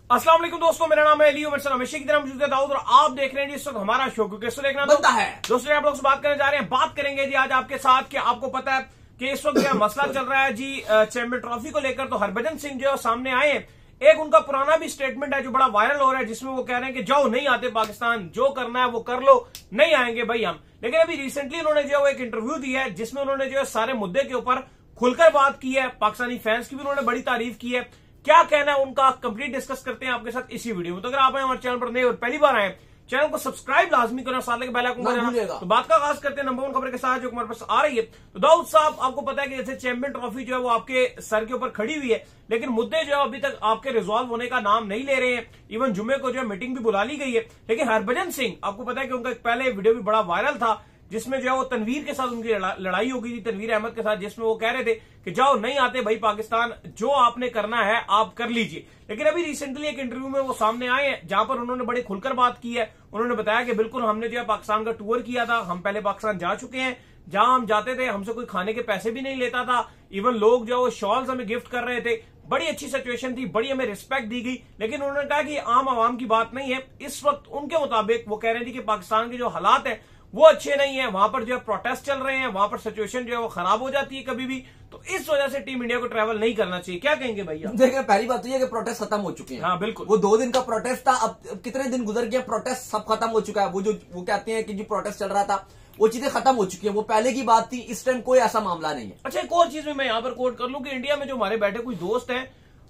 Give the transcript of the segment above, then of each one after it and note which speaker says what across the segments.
Speaker 1: अस्सलाम वालेकुम दोस्तों, मेरा नाम है अली उमर सर हमेशा की तरह मौजूद है दाऊद और आप देख रहे हैं जिस वक्त हमारा शो क्योंकि इसको देखना
Speaker 2: बनता है।
Speaker 1: दोस्तों आप लोग से बात करने जा रहे हैं। बात करेंगे जी आज आपके साथ कि आपको पता है कि इस वक्त क्या मसला चल रहा है जी चैंपियन ट्रॉफी को लेकर। तो हरभजन सिंह जो सामने आए हैं, एक उनका पुराना भी स्टेटमेंट है जो बड़ा वायरल हो रहा है, जिसमें वो कह रहे हैं कि जाओ नहीं आते पाकिस्तान, जो करना है वो कर लो, नहीं आएंगे भाई हम। लेकिन अभी रिसेंटली उन्होंने जो एक इंटरव्यू दिया है जिसमें उन्होंने जो सारे मुद्दे के ऊपर खुलकर बात की है। पाकिस्तानी फैंस की भी उन्होंने बड़ी तारीफ की है। क्या कहना है उनका कंप्लीट डिस्कस करते हैं आपके साथ इसी वीडियो में। तो अगर आप हमारे चैनल पर नए और पहली बार आए, चैनल को सब्सक्राइब लाजमी करना, साथ में बेल आइकन को दबाना। तो बात का आगाज करते हैं नंबर 1 खबर के साथ जो हमारे पास आ रही है। तो दाऊद साहब, आपको पता है कि जैसे चैंपियन ट्रॉफी जो है वो आपके सर के ऊपर खड़ी हुई है, लेकिन मुद्दे जो है अभी तक आपके रिजॉल्व होने का नाम नहीं ले रहे हैं। इवन जुम्मे को जो है मीटिंग भी बुला ली गई है। लेकिन हरभजन सिंह, आपको पता है कि उनका पहले वीडियो भी बड़ा वायरल था जिसमें जो है वो तनवीर के साथ उनकी लड़ाई हो गई थी, तनवीर अहमद के साथ, जिसमें वो कह रहे थे कि जाओ नहीं आते भाई पाकिस्तान, जो आपने करना है आप कर लीजिए। लेकिन अभी रिसेंटली एक इंटरव्यू में वो सामने आए हैं जहां पर उन्होंने बड़े खुलकर बात की है। उन्होंने बताया कि बिल्कुल हमने जो है पाकिस्तान का टूर किया था, हम पहले पाकिस्तान जा चुके हैं, जहां हम जाते थे हमसे कोई खाने के पैसे भी नहीं लेता था, इवन लोग जो है शॉल्स हमें गिफ्ट कर रहे थे, बड़ी अच्छी सिचुएशन थी, बड़ी हमें रिस्पेक्ट दी गई। लेकिन उन्होंने कहा कि आम आवाम की बात नहीं है। इस वक्त उनके मुताबिक वो कह रहे थे कि पाकिस्तान के जो हालात है वो अच्छे नहीं है, वहां पर जो है प्रोटेस्ट चल रहे हैं, वहां पर सिचुएशन जो है वो खराब हो जाती है कभी भी। तो इस वजह से टीम इंडिया को ट्रैवल नहीं करना चाहिए। क्या कहेंगे भैया?
Speaker 2: देखिए, पहली बात तो ये कि प्रोटेस्ट खत्म हो चुके हैं।
Speaker 1: हाँ बिल्कुल,
Speaker 2: वो 2 दिन का प्रोटेस्ट था, अब कितने दिन गुजर गए, प्रोटेस्ट सब खत्म हो चुका है। वो कहते हैं कि जो प्रोटेस्ट चल रहा था वो चीजें खत्म हो चुकी है, वो पहले की बात थी। इस टाइम कोई ऐसा मामला नहीं है।
Speaker 1: अच्छा, एक और चीज में मैं यहाँ पर कोट कर लूं कि इंडिया में जो हमारे बैठे कुछ दोस्त हैं,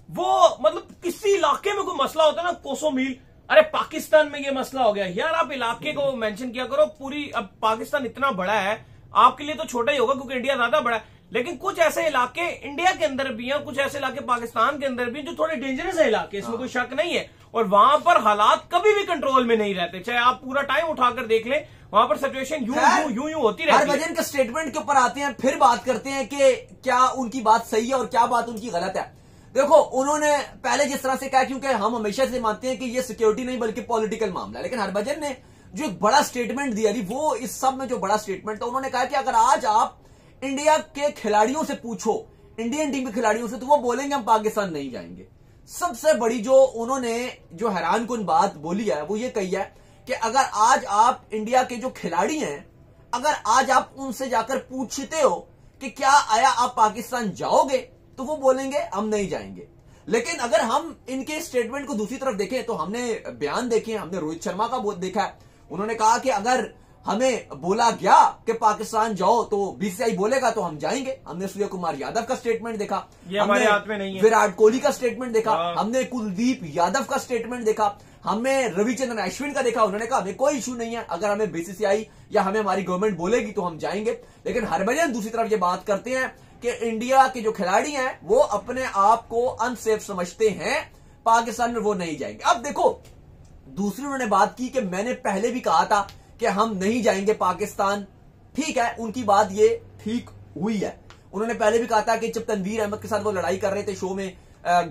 Speaker 1: वो मतलब किसी इलाके में कोई मसला होता है ना, कोसों मील, अरे पाकिस्तान में ये मसला हो गया यार, आप इलाके को मेंशन किया करो। पूरी अब पाकिस्तान इतना बड़ा है, आपके लिए तो छोटा ही होगा क्योंकि इंडिया ज्यादा बड़ा है, लेकिन कुछ ऐसे इलाके इंडिया के अंदर भी हैं, कुछ ऐसे इलाके पाकिस्तान के अंदर भी जो थोड़े डेंजरस है इलाके, इसमें कोई शक नहीं है। और वहां पर हालात कभी भी कंट्रोल में नहीं रहते, चाहे आप पूरा टाइम उठाकर देख लें, वहां पर सिचुएशन यूं होती रहती है।
Speaker 2: हरभजन के स्टेटमेंट के ऊपर आते हैं, फिर बात करते हैं कि क्या उनकी बात सही है और क्या बात उनकी गलत है। देखो, उन्होंने पहले जिस तरह से कहा, क्योंकि हम हमेशा से मानते हैं कि ये सिक्योरिटी नहीं बल्कि पॉलिटिकल मामला है, लेकिन हरभजन ने जो एक बड़ा स्टेटमेंट दिया, वो इस सब में जो बड़ा स्टेटमेंट था, उन्होंने कहा कि अगर आज आप इंडिया के खिलाड़ियों से पूछो, इंडियन टीम के खिलाड़ियों से, तो वो बोलेंगे हम पाकिस्तान नहीं जाएंगे। सबसे बड़ी जो उन्होंने जो हैरानकुन बात बोली है वो ये कही है कि अगर आज आप इंडिया के जो खिलाड़ी हैं, अगर आज आप उनसे जाकर पूछते हो कि क्या आया आप पाकिस्तान जाओगे, तो वो बोलेंगे हम नहीं जाएंगे। लेकिन अगर हम इनके स्टेटमेंट को दूसरी तरफ देखें तो हमने बयान देखे, हमने रोहित शर्मा का देखा है। उन्होंने कहा कि अगर हमें बोला गया कि पाकिस्तान जाओ तो बीसीसीआई बोलेगा तो हम जाएंगे। हमने सूर्य कुमार यादव का स्टेटमेंट देखा,
Speaker 1: ये हमारे हाथ में नहीं है।
Speaker 2: विराट कोहली का स्टेटमेंट देखा, हमने कुलदीप यादव का स्टेटमेंट देखा, हमने रविचंद्रन अश्विन का देखा। उन्होंने कहा हमें कोई इशू नहीं है, अगर हमें बीसीसीआई या हमें हमारी गवर्नमेंट बोलेगी तो हम जाएंगे। लेकिन हरभजन दूसरी तरफ ये बात करते हैं कि इंडिया के जो खिलाड़ी हैं वो अपने आप को अनसेफ समझते हैं, पाकिस्तान में वो नहीं जाएंगे। अब देखो, दूसरी उन्होंने बात की कि मैंने पहले भी कहा था कि हम नहीं जाएंगे पाकिस्तान। ठीक है, उनकी बात ये ठीक हुई है। उन्होंने पहले भी कहा था कि जब तनवीर अहमद के साथ वो लड़ाई कर रहे थे, शो में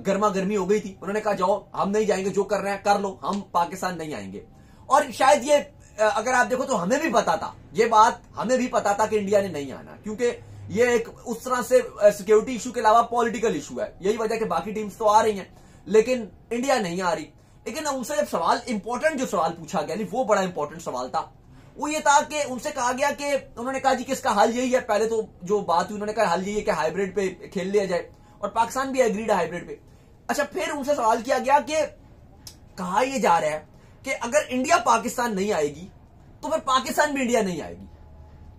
Speaker 2: गर्मा गर्मी हो गई थी, उन्होंने कहा जाओ हम नहीं जाएंगे, जो कर रहे हैं कर लो, हम पाकिस्तान नहीं आएंगे। और शायद ये अगर आप देखो तो हमें भी पता था, ये बात हमें भी पता था कि इंडिया ने नहीं आना, क्योंकि ये एक उस तरह से सिक्योरिटी इशू के अलावा पॉलिटिकल इशू है। यही वजह कि बाकी टीम्स तो आ रही हैं लेकिन इंडिया नहीं आ रही। लेकिन उनसे जब सवाल इंपॉर्टेंट जो सवाल पूछा गया, वो बड़ा इंपॉर्टेंट सवाल था, वो ये था कि उनसे कहा गया कि उन्होंने कहा जी कि इसका हल यही है। पहले तो जो बात हुई, उन्होंने कहा हल यही है कि हाइब्रिड पे खेल लिया जाए, और पाकिस्तान भी एग्रीड है हाइब्रिड पे। अच्छा, फिर उनसे सवाल किया गया कि कहा यह जा रहा है कि अगर इंडिया पाकिस्तान नहीं आएगी तो फिर पाकिस्तान भी इंडिया नहीं आएगी।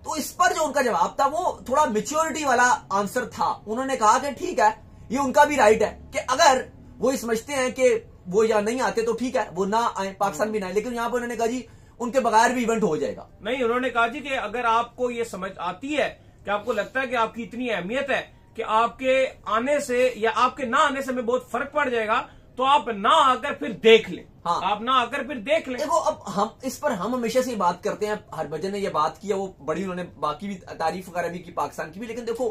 Speaker 2: तो इस पर जो उनका जवाब था वो थोड़ा मेच्योरिटी वाला आंसर था। उन्होंने कहा कि ठीक है, ये उनका भी राइट है कि अगर वो समझते हैं कि वो या नहीं आते तो ठीक है, वो ना आए, पाकिस्तान भी ना आए। लेकिन यहां पर उन्होंने कहा जी उनके बगैर भी इवेंट हो जाएगा।
Speaker 1: नहीं, उन्होंने कहा जी कि अगर आपको ये समझ आती है कि आपको लगता है कि आपकी इतनी अहमियत है कि आपके आने से या आपके ना आने से हमें बहुत फर्क पड़ जाएगा, तो आप ना आकर फिर देख लें। हाँ, आप ना आकर फिर देख लें।
Speaker 2: देखो, अब हम इस पर हम हमेशा से बात करते हैं, हरभजन ने ये बात की है, वो बड़ी उन्होंने बाकी भी तारीफ वगैरह भी की पाकिस्तान की भी। लेकिन देखो,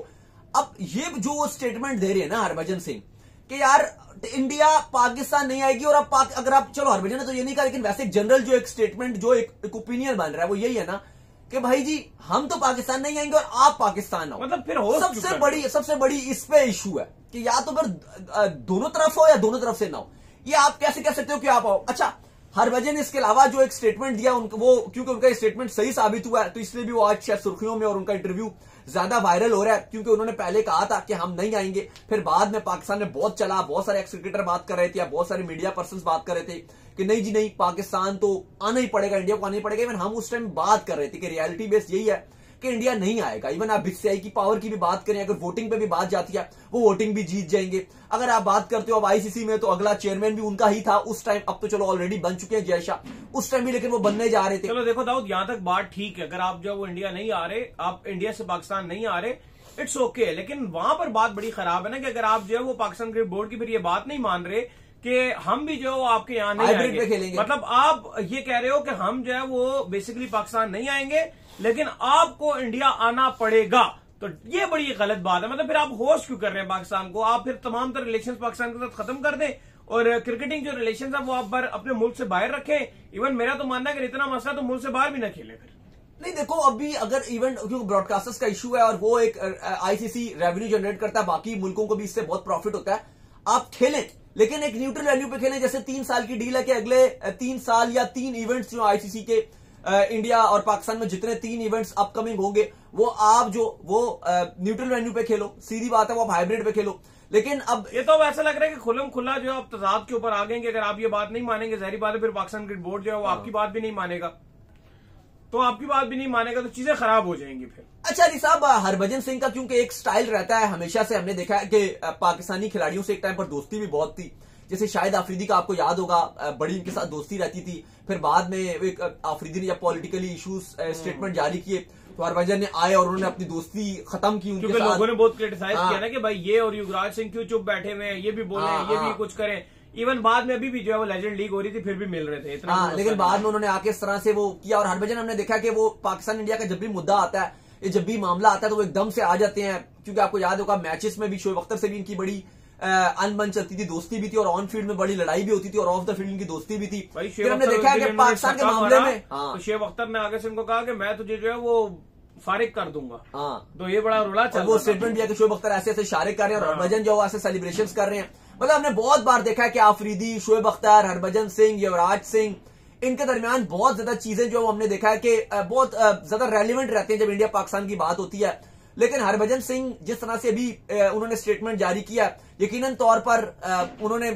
Speaker 2: अब ये जो स्टेटमेंट दे रहे हैं ना हरभजन सिंह कि यार इंडिया पाकिस्तान नहीं आएगी, और अब अगर आप, चलो हरभजन ने तो ये नहीं कहा, लेकिन वैसे जनरल जो एक स्टेटमेंट, जो एक ओपिनियन बन रहा है वो यही है ना कि भाई जी हम तो पाकिस्तान नहीं आएंगे और आप पाकिस्तान आओ।
Speaker 1: मतलब फिर हो
Speaker 2: सबसे बड़ी इस पे इशू है कि या तो फिर दोनों तरफ हो या दोनों तरफ से ना हो। ये आप कैसे कह सकते हो कि आप आओ? अच्छा, हरभजन ने इसके अलावा जो एक स्टेटमेंट दिया वो क्योंकि उनका स्टेटमेंट सही साबित हुआ है तो इसलिए भी वो आज शायद सुर्खियों में और उनका इंटरव्यू ज्यादा वायरल हो रहा है, क्योंकि उन्होंने पहले कहा था कि हम नहीं आएंगे, फिर बाद में पाकिस्तान में बहुत चला, बहुत सारे एक्स क्रिकेटर बात कर रहे थे या बहुत सारे मीडिया पर्सन बात कर रहे थे कि नहीं जी नहीं, पाकिस्तान तो आना ही पड़ेगा, इंडिया को आना ही पड़ेगा। इवन हम उस टाइम बात कर रहे थे कि रियलिटी बेस यही है कि इंडिया नहीं आएगा। इवन आप बीसीसीआई की पावर की भी बात करें, अगर वोटिंग पे भी बात जाती है वो वोटिंग भी जीत जाएंगे। अगर आप बात करते हो अब आईसीसी में तो अगला चेयरमैन भी उनका ही था उस टाइम, अब तो चलो ऑलरेडी बन चुके हैं जय शाह, उस टाइम भी लेकिन वो बनने जा रहे थे।
Speaker 1: चलो देखो दाऊद, यहां तक बात ठीक है, अगर आप जो वो इंडिया नहीं आ रहे, आप इंडिया से पाकिस्तान नहीं आ रहे, इट्स ओके, लेकिन वहां पर बात बड़ी खराब है ना कि अगर आप जो है वो पाकिस्तान क्रिकेट बोर्ड की फिर ये बात नहीं मान रहे कि हम भी जो आपके यहाँ नहीं आएंगे,
Speaker 2: खेलेंगे।
Speaker 1: मतलब आप ये कह रहे हो कि हम जो है वो बेसिकली पाकिस्तान नहीं आएंगे लेकिन आपको इंडिया आना पड़ेगा, तो ये बड़ी गलत बात है। मतलब फिर आप होस्ट क्यों कर रहे हैं पाकिस्तान को? आप फिर तमाम तरह रिलेशन पाकिस्तान के साथ खत्म कर दें और क्रिकेटिंग जो रिलेशन है वो आप अपने मुल्क से बाहर रखें। इवन मेरा तो मानना है कि इतना मसला तो मुल्क से बाहर भी ना खेले। फिर
Speaker 2: नहीं, देखो अभी अगर इवेंट क्योंकि ब्रॉडकास्टर्स का इशू है और वो एक आईसीसी रेवेन्यू जनरेट करता है, बाकी मुल्कों को भी इससे बहुत प्रॉफिट होता है, आप खेलें लेकिन एक न्यूट्रल वैल्यू पे खेलें। जैसे 3 साल की डील है कि अगले 3 साल या 3 इवेंट्स जो आईसीसी के इंडिया और पाकिस्तान में जितने 3 इवेंट्स अपकमिंग होंगे वो आप जो वो न्यूट्रल वेन्यू पे खेलो, सीधी बात है, वो आप हाइब्रिड पे खेलो। लेकिन अब
Speaker 1: ये तो ऐसा लग रहा है कि खुलम खुला जो आप तजाद के ऊपर आ गए कि अगर आप ये बात नहीं मानेंगे, जहरी बात है, फिर पाकिस्तान क्रिकेट बोर्ड जो है वो आपकी बात भी नहीं मानेगा, तो आपकी बात भी नहीं मानेगा तो चीजें खराब हो जाएंगी फिर।
Speaker 2: अच्छा अली साहब, हरभजन सिंह का क्योंकि एक स्टाइल रहता है, हमेशा से हमने देखा है कि पाकिस्तानी खिलाड़ियों से एक टाइम पर दोस्ती भी बहुत थी। जैसे शाहिद आफरीदी का आपको याद होगा, बड़ी इनके साथ दोस्ती रहती थी, फिर बाद में एक आफरीदी ने जब पॉलिटिकली इश्यूज स्टेटमेंट जारी किए तो हरभजन ने आए और उन्होंने अपनी दोस्ती खत्म की उनके साथ।
Speaker 1: लोगों ने बहुत क्रिटिसाइज किया ना कि भाई ये और युवराज सिंह क्यों चुप बैठे हुए हैं, ये भी बोले, ये भी कुछ करें। इवन बाद में अभी भी जो है वो लेजेंड लीग हो रही थी फिर भी मिल रहे थे इतना।
Speaker 2: लेकिन बाद में उन्होंने आके इस तरह से वो किया और हरभजन हमने देखा कि वो पाकिस्तान इंडिया का जब भी मुद्दा आता है, ये जब भी मामला आता है तो वो एकदम से आ जाते हैं। क्योंकि आपको याद होगा मैचेस में भी शोएब अख्तर से भी इनकी बड़ी अनबन चलती थी, दोस्ती भी थी और ऑन फील्ड में बड़ी लड़ाई भी होती थी और ऑफ द फील्ड की दोस्ती भी थी। फिर हमने देखा कि पाकिस्तान के मामले में
Speaker 1: तो शोएब अख्तर ने आगे से उनको कहा कि मैं तुझे जो है वो फारिग कर दूंगा। तो ये बड़ा रोला चल,
Speaker 2: वो स्टेटमेंट दिया कि शोएब अख्तर ऐसे ऐसे इशारे कर रहे हैं और हरभजन जो ऐसे सेलिब्रेशन कर रहे हैं। मतलब हमने बहुत बार देखा है कि आफरीदी, शोएब अख्तर, हरभजन सिंह, युवराज सिंह, इनके दरमियान बहुत ज्यादा चीजें जो हमने देखा है कि बहुत ज्यादा रेलिवेंट रहते हैं जब इंडिया पाकिस्तान की बात होती है। लेकिन हरभजन सिंह जिस तरह से अभी उन्होंने स्टेटमेंट जारी किया, यकीनन तौर पर उन्होंने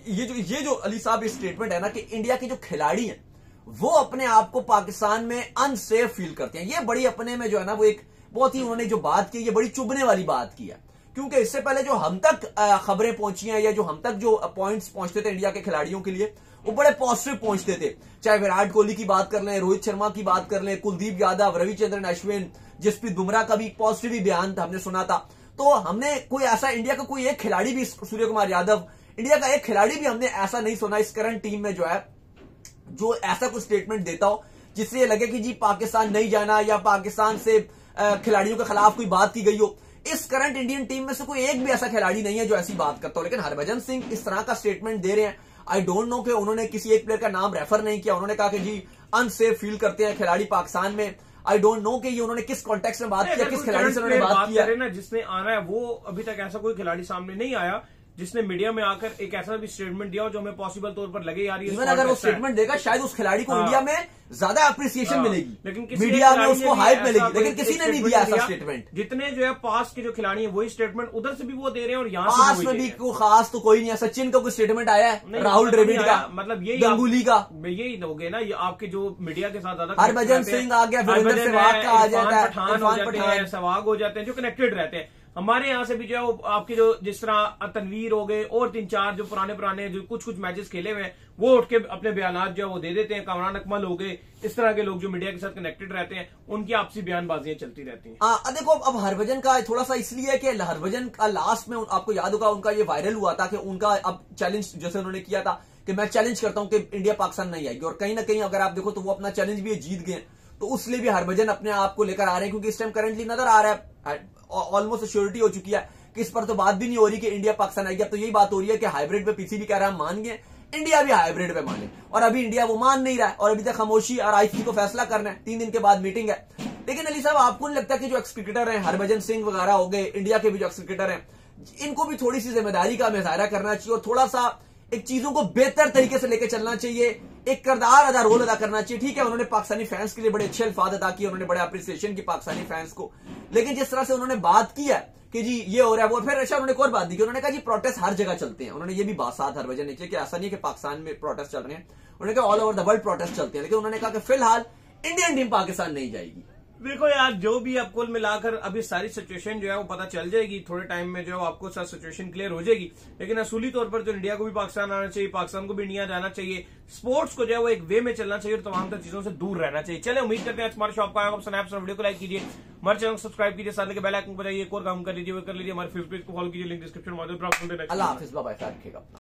Speaker 2: ये जो अली साहब स्टेटमेंट है ना कि इंडिया के जो खिलाड़ी हैं वो अपने आप को पाकिस्तान में अनसेफ फील करते हैं, ये बड़ी अपने में जो है ना वो एक बहुत ही उन्होंने जो बात की ये बड़ी चुभने वाली बात की है। क्योंकि इससे पहले जो हम तक खबरें पहुंची हैं या जो हम तक जो पॉइंट्स पहुंचते थे इंडिया के खिलाड़ियों के लिए वो बड़े पॉजिटिव पहुंचते थे। चाहे विराट कोहली की बात कर लें, रोहित शर्मा की बात कर लें, कुलदीप यादव, रविचंद्रन अश्विन, जसप्रीत बुमराह का भी पॉजिटिव ही बयान हमने सुना था। तो हमने कोई ऐसा इंडिया का कोई एक खिलाड़ी भी, सूर्य कुमार यादव, इंडिया का एक खिलाड़ी भी हमने ऐसा नहीं सुना इस करंट टीम में जो है जो ऐसा कुछ स्टेटमेंट देता हो जिससे ये लगे कि जी पाकिस्तान नहीं जाना या पाकिस्तान से खिलाड़ियों के खिलाफ कोई बात की गई हो। इस करंट इंडियन टीम में से कोई एक भी ऐसा खिलाड़ी नहीं है जो ऐसी बात करता हो। लेकिन हरभजन सिंह इस तरह का स्टेटमेंट दे रहे हैं, आई डोंट नो कि उन्होंने किसी एक प्लेयर का नाम रेफर नहीं किया, उन्होंने कहा कि जी अनसेफ फील करते हैं खिलाड़ी पाकिस्तान में। आई डोंट नो कि ये उन्होंने किस कॉन्टेक्स्ट में बात किया, किस खिलाड़ी से उन्होंने बात किया
Speaker 1: ना। जिसने आना है वो अभी तक ऐसा कोई खिलाड़ी सामने नहीं आया जिसने मीडिया में आकर एक ऐसा भी स्टेटमेंट दिया हो जो हमें पॉसिबल तौर पर लगे यार ये
Speaker 2: अगर वो स्टेटमेंट देगा शायद उस खिलाड़ी को इंडिया में ज्यादा अप्रिसिएशन मिलेगी, लेकिन मीडिया में उसको हाइप मिलेगी, लेकिन किसी ने नहीं दिया ऐसा स्टेटमेंट।
Speaker 1: जितने जो है पास के जो खिलाड़ी हैं वही स्टेटमेंट उधर से भी वो दे रहे हैं और यहाँ
Speaker 2: पास में भी कोई खास तो कोई नहीं है। सचिन का कोई स्टेटमेंट आया है, राहुल द्रविड़ का,
Speaker 1: मतलब यही
Speaker 2: गंगुली का,
Speaker 1: यही हो गए ना ये आपके जो मीडिया के साथ ज्यादा।
Speaker 2: हरभजन सिंह आ गया, वीरेंद्र सहवाग का आ जाता है,
Speaker 1: पठान हो जाते हैं, सहवाग हो जाते हैं, जो कनेक्टेड रहते हैं। हमारे यहाँ से भी जो है वो आपके जो जिस तरह तनवीर हो गए और 3-4 जो पुराने जो कुछ मैचेस खेले हुए हैं वो उठ के अपने बयानात जो है वो दे देते हैं। कामरान अकमल हो गए, इस तरह के लोग जो मीडिया के साथ कनेक्टेड रहते हैं उनकी आपसी बयानबाजियां चलती रहती हैं।
Speaker 2: देखो अब हरभजन का थोड़ा सा इसलिए कि हरभजन का लास्ट में आपको याद होगा उनका ये वायरल हुआ था कि उनका अब चैलेंज जैसे उन्होंने किया था कि मैं चैलेंज करता हूं कि इंडिया पाकिस्तान नहीं आएगी, और कहीं ना कहीं अगर आप देखो तो वो अपना चैलेंज भी जीत गए। तो उसलिए भी हरभजन अपने आप को लेकर आ रहे हैं क्योंकि इस टाइम करंटली नजर आ रहा है, ऑलमोस्ट श्योरिटी हो चुकी है कि इस पर तो बात भी नहीं हो रही कि इंडिया पाकिस्तान आएगी। अब तो यही बात हो रही है कि हाइब्रिड पे पीसी भी कह रहा है मान गए, इंडिया भी हाइब्रिड पे माने, और अभी इंडिया वो मान नहीं रहा है और अभी तक खामोशी और आईसीसी को फैसला करना है। 3 दिन के बाद मीटिंग है। लेकिन अली साहब आपको नहीं लगता कि जो एक्स क्रिकेटर हैं, हरभजन सिंह वगैरह हो गए, इंडिया के भी जो एक्स क्रिकेटर हैं, इनको भी थोड़ी सी जिम्मेदारी का मुजाहरा करना चाहिए और थोड़ा सा एक चीजों को बेहतर तरीके से लेकर चलना चाहिए, एक किरदार अदा रोल अदा करना चाहिए। ठीक है, उन्होंने पाकिस्तानी फैंस के लिए बड़े अच्छे अल्फाज अदा किए, उन्होंने बड़े अप्रिसिएशन की पाकिस्तानी फैंस को, लेकिन जिस तरह से उन्होंने बात की है कि जी ये हो रहा है वो, फिर अच्छा उन्होंने एक और बात दी कि उन्होंने कहा जी प्रोटेस्ट हर जगह चलते हैं। उन्होंने ये भी बात साथ हरभजन ने किया कि ऐसा नहीं है कि पाकिस्तान में प्रोटेस्ट चल रहे हैं, उन्होंने कहा all over the world protest चलते हैं, लेकिन उन्होंने कहा कि फिलहाल इंडियन टीम पाकिस्तान नहीं जाएगी।
Speaker 1: देखो यार, जो भी अब कुल मिलाकर अभी सारी सिचुएशन जो है वो पता चल जाएगी, थोड़े टाइम में जो आपको सारी सिचुएशन क्लियर हो जाएगी। लेकिन असूली तौर पर जो इंडिया को भी पाकिस्तान आना चाहिए, पाकिस्तान को भी इंडिया जाना चाहिए, स्पोर्ट्स को जो है वो एक वे में चलना चाहिए और तमाम तरह चीजों से दूर रहना चाहिए। चले, उम्मीद करते हैं हमारे शॉप का आएगा, स्नैप्स वीडियो को लाइक कीजिए, हमारे चैनल को सब्सक्राइब कीजिए, साथ में बेल आइकन को बजाइए, एक और काम कर लीजिए, वो कर लीजिए, हमारे फेसबुक को फॉलो कीजिए, लिंक डिस्क्रिप्शन में मौजूद है।
Speaker 2: अल्लाह हाफिज़, बाय बाय, ख्याल रखिएगा।